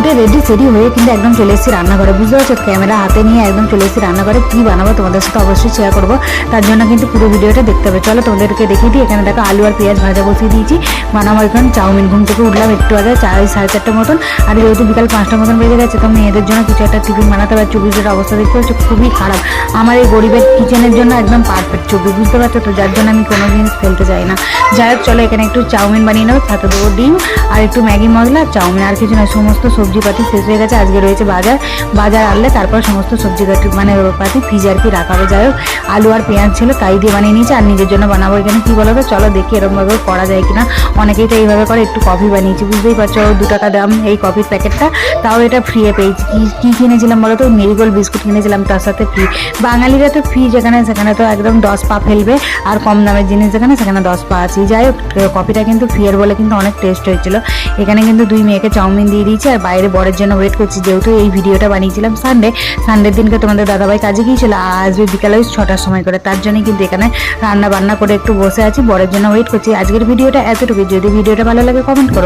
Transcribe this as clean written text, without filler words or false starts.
উঠে রেডি সেডি হয়ে কিন্তু একদম চলে এসেছি রান্নাঘরে। বুঝতে পারছো, ক্যামেরা হাতে নিয়ে একদম চলে এসেছি রান্নাঘরে। কী বানাবো তোমাদের সাথে অবশ্যই শেয়ার করবো, তার জন্য কিন্তু পুরো ভিডিওটা দেখতে হবে। চলো তোমাদেরকে দেখিয়ে দিই। এখানে দেখো আলু আর পেঁয়াজ ভাজা বসিয়ে দিয়েছি, বানাবো এখন চাউমিন। ঘুম থেকে উঠলাম একটু আগে 4:30 মতন, আর যেহেতু বিকাল 5টা মতন বেজে গেছে, তো মেয়েদের জন্য কিছু একটা টিফিন বানাতে হবে। চব্বিশের অবস্থা দেখতে হচ্ছে খুবই খারাপ। আমার এই গরিবের কিচেনের জন্য একদম পারফেক্ট চব্বিশ, বুঝতে পারছো তো, যার জন্য আমি কোনো জিনিস ফেলতে চাই না। যাই হোক চলো এখানে একটু চাউমিন বানিয়ে নেবো, সাথে দেবো ডিম আর একটু ম্যাগি মশলা, চাউমিন আর কিছু না। সমস্ত সবজিপাতি শেষ হয়ে গেছে, আজকে রয়েছে বাজার আনলে তারপর সমস্ত সবজি পাতি ফ্রিজে আর কি রাখা হবে। যাই হোক আলু আর পেঁয়াজ ছিল তাই দিয়ে বানিয়ে নিয়েছি, আর নিজের জন্য বানাবো এখানে কি বলো তো, চলো দেখি এরকমভাবে করা যায় কিনা। অনেকেই তো এইভাবে করে। একটু কফি বানিয়েছি, বুঝতেই পারছো 2 টাকা দাম এই কফির প্যাকেটটা, তাও এটা ফ্রিয়ে পেয়েছি। কি কিনেছিলাম বলো তো, মেরিগোল্ড বিস্কুট কিনেছিলাম, তার সাথে ফ্রি। বাঙালিরা তো ফ্রি যেখানে সেখানে তো একদম 10 পা ফেলবে, আর কম দামের জিনিস যেখানে সেখানে 10 পা আছে। যাই হোক কফিটা কিন্তু ফ্রিয়ের বলে কিন্তু অনেক টেস্ট হয়েছিল। এখানে কিন্তু 2 মেয়েকে চাউমিন দিয়ে দিয়েছি, আর বাইরে বরের জন্য ওয়েট করছি। যেহেতু এই ভিডিওটা বানিয়েছিলাম সানডের দিনকে তোমাদের দাদাভাই কাজে গিয়েছিল, আসবে বিকালে 6টার সময় করে, তার জন্যই কিন্তু এখানে রান্না বান্না করে একটু বসে আছি, বরের জন্য ওয়েট করছি। আজকের ভিডিওটা এতটুকু। যদি ভিডিওটা ভালো লাগে কমেন্ট করো।